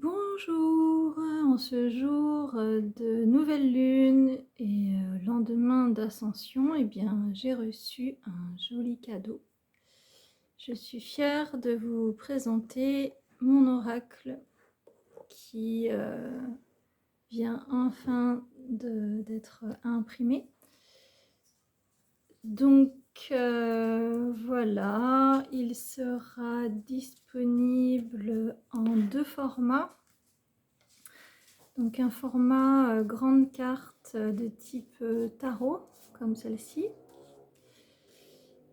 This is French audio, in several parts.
Bonjour, en ce jour de nouvelle lune et lendemain d'ascension, eh bien, j'ai reçu un joli cadeau. Je suis fière de vous présenter mon oracle qui vient enfin d'être imprimé. Donc voilà, il sera disponible en deux formats. Donc un format grande carte de type tarot, comme celle-ci,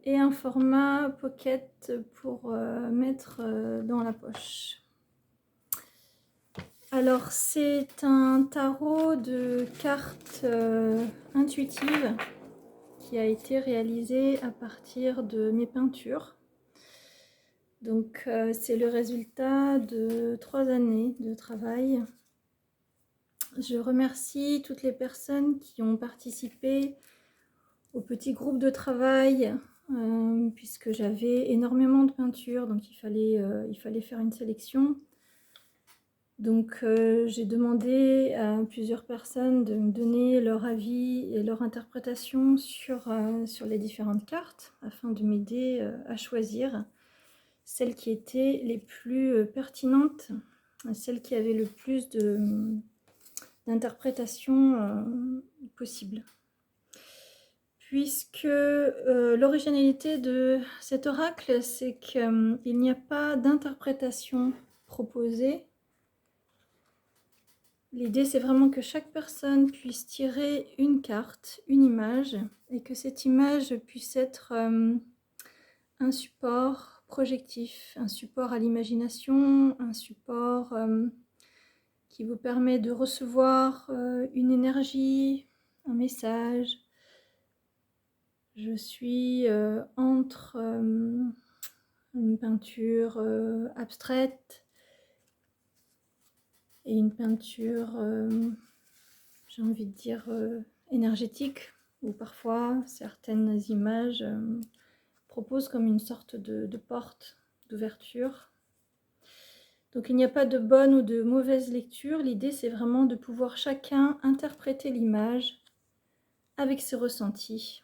et un format pocket pour mettre dans la poche. Alors c'est un tarot de cartes intuitives qui a été réalisé à partir de mes peintures. Donc c'est le résultat de 3 années de travail. Je remercie toutes les personnes qui ont participé au petit groupe de travail, puisque j'avais énormément de peintures, donc il fallait faire une sélection. Donc j'ai demandé à plusieurs personnes de me donner leur avis et leur interprétation sur les différentes cartes, afin de m'aider à choisir celles qui étaient les plus pertinentes, celles qui avaient le plus d'interprétations possibles. Puisque l'originalité de cet oracle, c'est qu'il n'y a pas d'interprétation proposée. L'idée, c'est vraiment que chaque personne puisse tirer une carte, une image, et que cette image puisse être un support projectif, un support à l'imagination, un support qui vous permet de recevoir une énergie, un message. Je suis entre une peinture abstraite et une peinture, j'ai envie de dire, énergétique, où parfois certaines images proposent comme une sorte de porte d'ouverture. Donc il n'y a pas de bonne ou de mauvaise lecture. L'idée, c'est vraiment de pouvoir chacun interpréter l'image avec ses ressentis,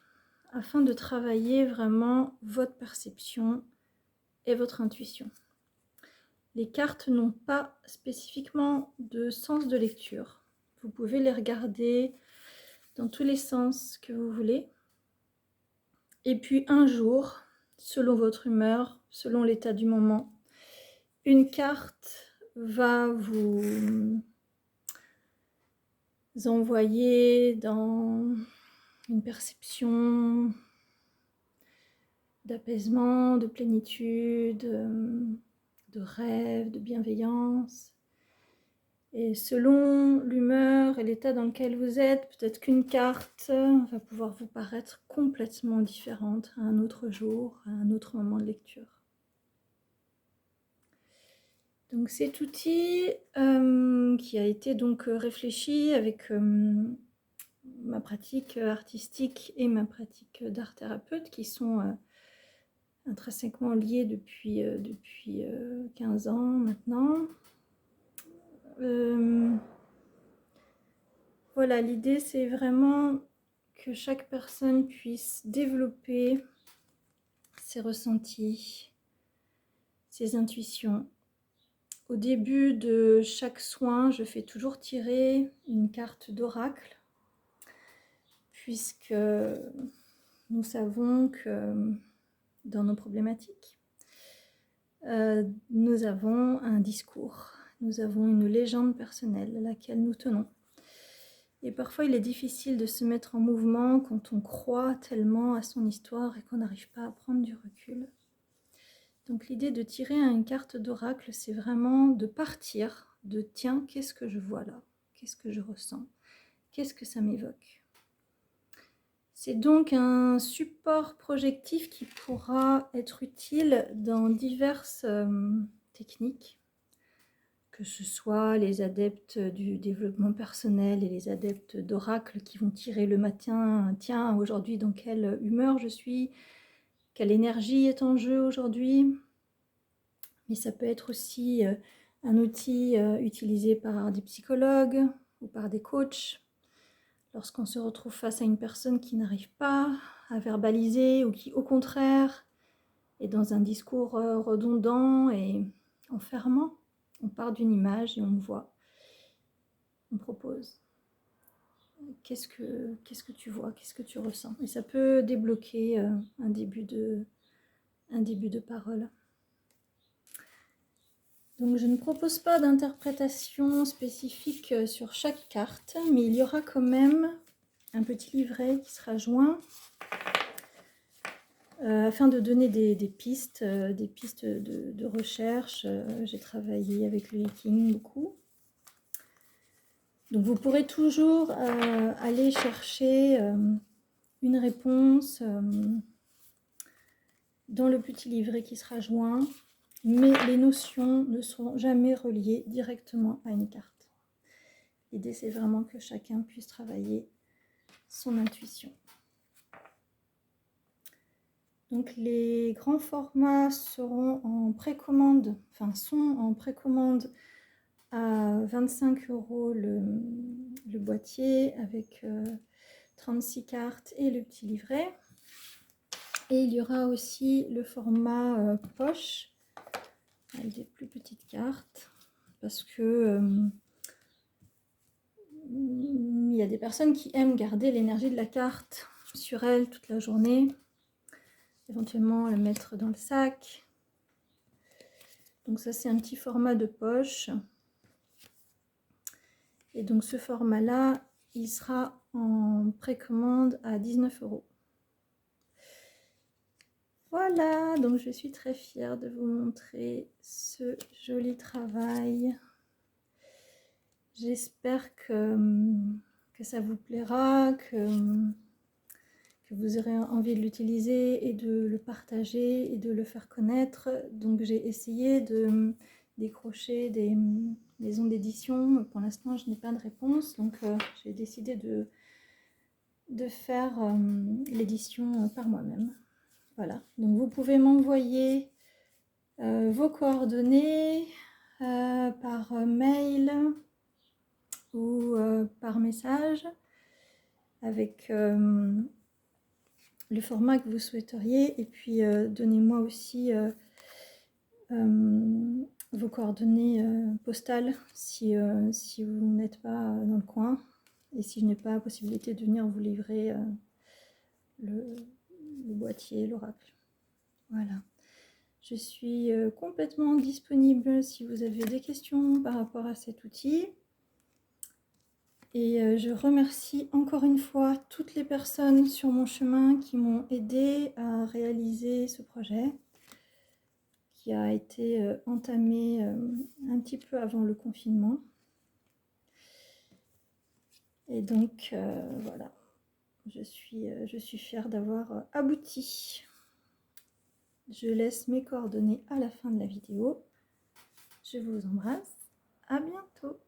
afin de travailler vraiment votre perception et votre intuition. Les cartes n'ont pas spécifiquement de sens de lecture. Vous pouvez les regarder dans tous les sens que vous voulez. Et puis un jour, selon votre humeur, selon l'état du moment, une carte va vous envoyer dans une perception d'apaisement, de plénitude, de rêve, de bienveillance. Et selon l'humeur et l'état dans lequel vous êtes, peut-être qu'une carte va pouvoir vous paraître complètement différente à un autre jour, à un autre moment de lecture. Donc cet outil qui a été donc réfléchi avec ma pratique artistique et ma pratique d'art thérapeute, qui sont intrinsèquement liées depuis 15 ans maintenant. Voilà, l'idée, c'est vraiment que chaque personne puisse développer ses ressentis, ses intuitions. Au début de chaque soin, je fais toujours tirer une carte d'oracle, puisque nous savons que dans nos problématiques, nous avons un discours, nous avons une légende personnelle à laquelle nous tenons. Et parfois, il est difficile de se mettre en mouvement quand on croit tellement à son histoire et qu'on n'arrive pas à prendre du recul. Donc l'idée de tirer une carte d'oracle, c'est vraiment de partir de « tiens, qu'est-ce que je vois là? Qu'est-ce que je ressens? Qu'est-ce que ça m'évoque ?» C'est donc un support projectif qui pourra être utile dans diverses techniques, que ce soit les adeptes du développement personnel et les adeptes d'oracle qui vont tirer le matin, tiens, aujourd'hui dans quelle humeur je suis, quelle énergie est en jeu aujourd'hui. Mais ça peut être aussi un outil utilisé par des psychologues ou par des coachs. Lorsqu'on se retrouve face à une personne qui n'arrive pas à verbaliser ou qui, au contraire, est dans un discours redondant et enfermant, on part d'une image et on voit, on propose. Qu'est-ce que tu vois, qu'est-ce que tu ressens? Et ça peut débloquer un début de parole. Donc je ne propose pas d'interprétation spécifique sur chaque carte, mais il y aura quand même un petit livret qui sera joint afin de donner des pistes de recherche. J'ai travaillé avec le Viking beaucoup. Donc vous pourrez toujours aller chercher une réponse dans le petit livret qui sera joint, mais les notions ne seront jamais reliées directement à une carte. L'idée, c'est vraiment que chacun puisse travailler son intuition. Donc les grands formats seront en précommande, enfin sont en précommande à 25 € le boîtier avec 36 cartes et le petit livret. Et il y aura aussi le format poche avec des plus petites cartes parce que il y a des personnes qui aiment garder l'énergie de la carte sur elles toute la journée, éventuellement la mettre dans le sac. Donc ça, c'est un petit format de poche. Et donc ce format-là, il sera en précommande à 19 €. Voilà, donc je suis très fière de vous montrer ce joli travail. J'espère que ça vous plaira, que vous aurez envie de l'utiliser et de le partager et de le faire connaître. Donc j'ai essayé de décrocher des maisons d'édition. Pour l'instant, je n'ai pas de réponse, donc j'ai décidé de faire l'édition par moi-même. Voilà, donc vous pouvez m'envoyer vos coordonnées par mail ou par message avec le format que vous souhaiteriez, et puis donnez-moi aussi vos coordonnées postales si vous n'êtes pas dans le coin et si je n'ai pas la possibilité de venir vous livrer le boîtier, l'oracle. Voilà. Je suis complètement disponible si vous avez des questions par rapport à cet outil. Et je remercie encore une fois toutes les personnes sur mon chemin qui m'ont aidé à réaliser ce projet, qui a été entamé un petit peu avant le confinement. Et donc voilà, je suis fière d'avoir abouti. Je laisse mes coordonnées à la fin de la vidéo. Je vous embrasse. À bientôt.